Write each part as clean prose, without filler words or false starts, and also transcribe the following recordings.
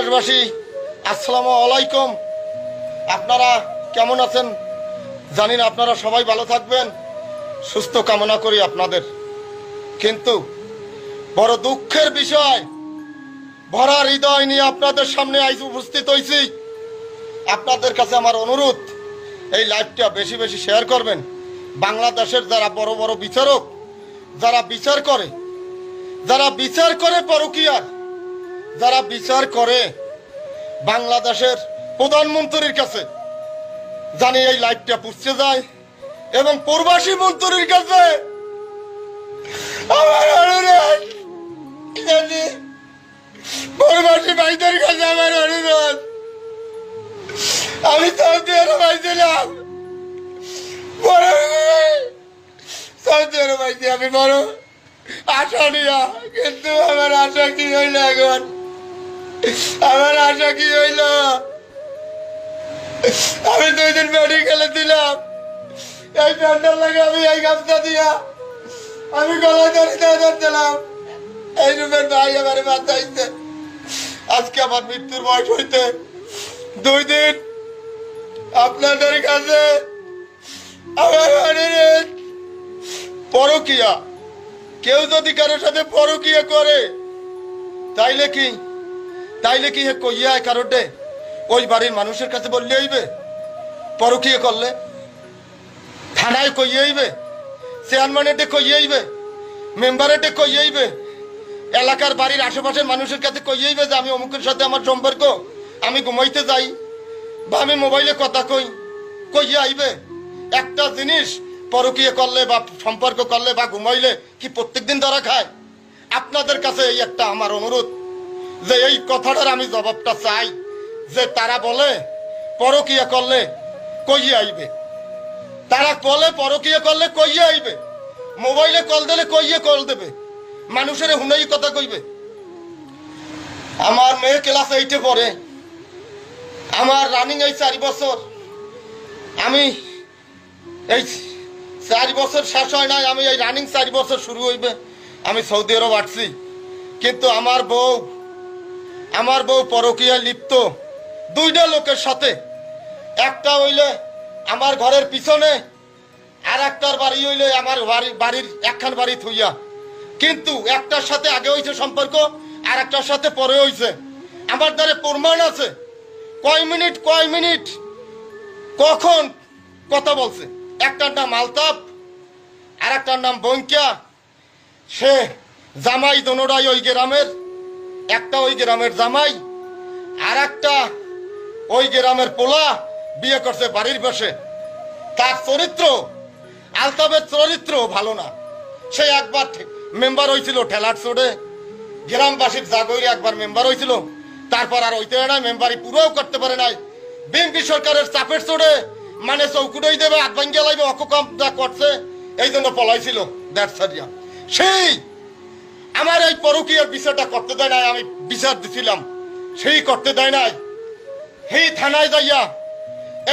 বাংলাদেশবাসী, আসসালামু আলাইকুম। আপনারা কেমন আছেন জানি না, আপনারা সবাই ভালো থাকবেন, সুস্থ কামনা করি আপনাদের। কিন্তু বড় দুঃখের বিষয়, ভরা হৃদয় নিয়ে আপনাদের সামনে আজ উপস্থিত হয়েছি। আপনাদের কাছে আমার অনুরোধ, এই লাইভটা বেশি বেশি শেয়ার করবেন। বাংলাদেশের যারা বড় বড় বিচারক, যারা বিচার করে পরকীয়ার, যারা বিচার করে বাংলাদেশের প্রধানমন্ত্রীর কাছে জানি এই লাইভটা পৌঁছে যায়, এবং প্রবাসী মন্ত্রীর কাছে আমার অনুরোধ, জানি প্রবাসী ভাইদের কাছে আমার অনুরোধ। আমি সৌদি আরব আইছিলাম, সৌদি আরব আইছি আমি বড় আশা নিয়া, কিন্তু আমার আশা কি হইল এখন? আমার আশা কি হইল? আমি 2 দিন মেডিকেলে দিলাম, এই প্যান্ডাল লাগে আমি এই গামছা দিয়া আমি গলায় ধরছিলাম। এই রুমের ভাই আমার বাঁচাইছে। আজকে আমার মৃত্যুর বয়স হইতে 2 দিন। আপনাদের কাছে আমার অনুরোধ, পরকীয়া কেউ যদি কারোর সাথে পরকীয়া করে তাইলে কি হে কইয়া কারোটে ওই বাড়ির মানুষের কাছে বললে হইবে? পরকীয়া করলে থানায় কইয়ে হইবে, চেয়ারম্যানেটে কইয়ে হইবে, মেম্বারেটে কইয়ে হইবে, এলাকার বাড়ির আশেপাশের মানুষের কাছে কইয়ে হইবে যে আমি অমুকের সাথে আমার সম্পর্ক, আমি ঘুমাইতে যাই বা আমি মোবাইলে কথা কইয়ে আইবে? একটা জিনিস পরকীয়া করলে বা সম্পর্ক করলে বা ঘুমাইলে কি প্রত্যেকদিন ধরা খায়? আপনাদের কাছে এই একটা আমার অনুরোধ, যে এই কথাটার আমি জবাবটা চাই, যে তারা বলে পরকীয়া করলে কইয়ে আইবে, তারা বলে পরকীয়া করলে কইয়ে আইবে, মোবাইলে কল দিলে কইয়ে কল দেবে, মানুষের হুনেই কথা কইবে। আমার মেয়ে ক্লাস 8-এ পড়ে, আমার রানিং এই 4 বছর, আমি এই 4 বছর শেষ হয় নাই, আমি এই রানিং 4 বছর শুরু হইবে, আমি সৌদি আরব আসছি। কিন্তু আমার বউ পরকীয়ায় লিপ্ত 2টা লোকের সাথে। একটা হইলে আমার ঘরের পিছনে, আর একটার বাড়ি হইলে আমার বাড়ির একখান বাড়ি থইয়া। কিন্তু একটার সাথে আগে হইছে সম্পর্ক, আর একটার সাথে পরে হইছে। আমার দ্বারে প্রমাণ আছে, কয় মিনিট কখন কথা বলছে। একটার নাম আলতাফ, আর একটার নাম বঙ্কিয়া। সে জামাই দোনোটাই ওই গ্রামের, একটা ওই গ্রামের জামাই, আর একটা ওই গ্রামের পোলা, বিয়ে করছে বাড়ির পাশে। তার চরিত্র, আলতাফের চরিত্র ভালো না। সে একবার মেম্বার হয়েছিল ঠেলার চোড়ে, গ্রামবাসীর জাগরে একবার মেম্বার হয়েছিল, তারপর আর হইতে না, মেম্বারি পুরোও করতে পারে নাই। বিএনপি সরকারের চাপের চোড়ে মানে চৌকুটই দেবে, হাত ভাঙ্গিয়া লাগবে, অকম যা করছে, এই জন্য পলাইছিল দেড়সারিয়া। সেই আমার এই পরকীয়ার বিচারটা করতে দেয় নাই, আমি বিচার দিছিলাম, সেই করতে দেয় নাই। সেই থানায় যাইয়া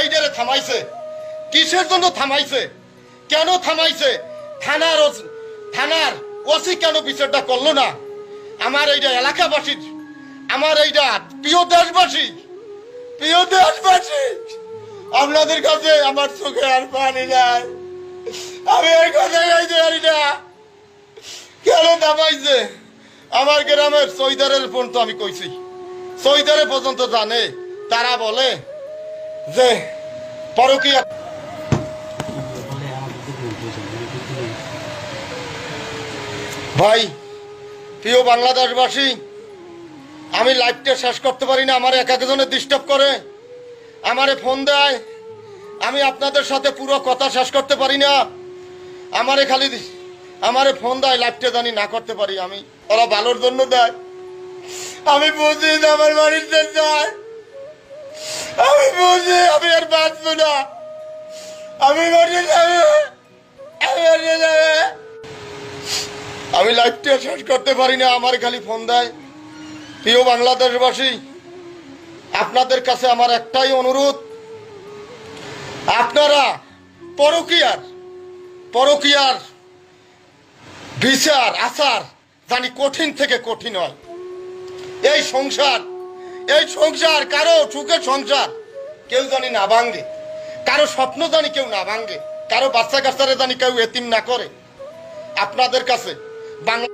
এইটারে থামাইছে। কিসের জন্য থামাইছে, কেন থামাইছে? থানার ওসি কেন বিচারটা করলো না? আমার এইটা এলাকাবাসীর, আমার এইটা প্রিয় দেশবাসী, আপনাদের কাছে আমার চোখে আর পানি নাই, আমি আর কথা গাইতে পারি না। কেন থামাইছে? আমার গ্রামের চৈদারের পর্যন্ত আমি কইছি, চৈদারে পর্যন্ত জানে। তারা বলে যে পরকীয়া। ভাই, প্রিয় বাংলাদেশবাসী, আমি লাইভটা শেষ করতে পারি না, আমার একজনের ডিস্টার্ব করে, আমারে ফোন দেয়, আমি আপনাদের সাথে পুরো কথা শেষ করতে পারি না। আমারে ফোন দেয়, লাইভটা জানি না করতে পারি আমি, ওরা ভালোর জন্য দেয়। আমি বুঝি আমার বাড়িতে যায়, আমি বুঝি আমি আর বাঁচবো না, আমি আমি লাইভটা শেষ করতে পারি না, আমার খালি ফোন দেয়। প্রিয় বাংলাদেশবাসী, আপনাদের কাছে আমার একটাই অনুরোধ, আপনারা পরকীয়ার বিচার আচার জানি কঠিন থেকে কঠিন হয়। এই সংসার, এই সংসার কারো সুখের সংসার কেউ জানি না ভাঙ্গে, কারো স্বপ্ন জানি কেউ না ভাঙ্গে, কারো বাচ্চা কাচ্চারে জানি কেউ এতিম না করে। আপনাদের কাছে বাংলা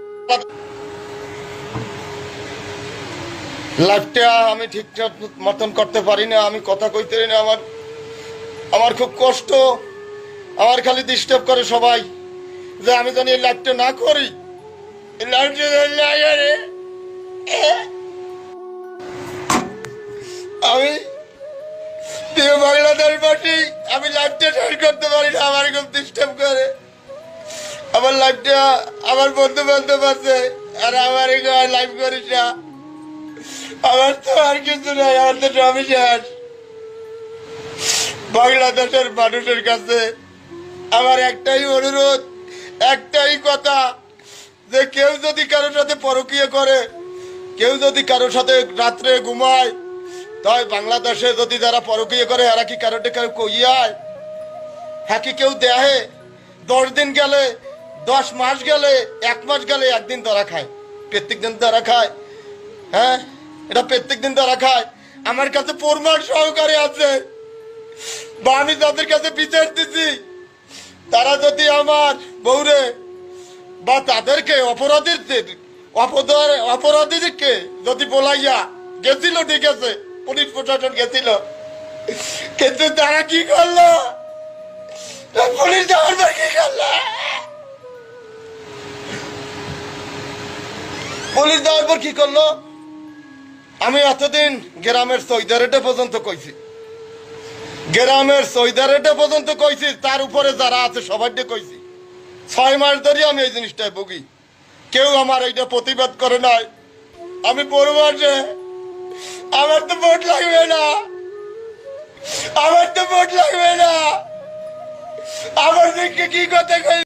লাইফটা আমি ঠিকঠাক মতন করতে পারি না, আমি কথা কইতে পারি না, আমার খুব কষ্ট। আমার খালি ডিস্টার্ব করে সবাই যে আমি জানি এই লাইফটা না করি। আমি প্রিয় বাংলাদেশবাসী, আমি লাইফটা শেষ করতে পারি না, আমার খুব ডিস্টার্ব করে। আমার লাইফটা আমার বন্ধু বান্ধব আছে, আর আমার লাইফ করিস না। আমার তো আর কিছু নাই, আমার তো সবই শেষ। বাংলাদেশের মানুষের কাছে আমার একটাই অনুরোধ, একটাই কথা, যে কেউ যদি কারোর সাথে পরকীয়া করে, কেউ যদি কারোর সাথে রাত্রে ঘুমায়, তাই বাংলাদেশে যদি যারা পরকীয়া করে এরা কি কারোটা কেউ কইয়ায়? হ্যাঁ কি কেউ দেহে? 10 দিন গেলে, 10 মাস গেলে, 1 মাস গেলে একদিন ধরা খায়, প্রত্যেক দিন ধরা খায়। হ্যাঁ, এটা প্রত্যেক দিন ধরা খায়। আমার কাছে প্রমাণ সহকারে আছে, বা আমি যাদের কাছে বিচার দিছি তারা যদি আমার বউরে বা তাদেরকে অপরাধীদেরকে যদি বলাইয়া গেছিল, ঠিক আছে, পুলিশ প্রশাসন গেছিল, কিন্তু তারা কি করলো? পুলিশ যাওয়ার পর কি করলো? পুলিশ যাওয়ার পর কি করলো? আমি এতদিন গ্রামের সৈদারেটা পর্যন্ত কইছি, গ্রামের সৈদারেটা পর্যন্ত কইছি, তার উপরে যারা আছে সবাইকে কইছি। 6 মাস ধরে আমি এই জিনিসটাই ভুগি, কেউ আমার এইটা প্রতিবাদ করে নাই। আমি পরিবারে আমার তো ভোট লাগবে না, আমার তো ভোট লাগবে না, আমার দিকে কি কথা কই।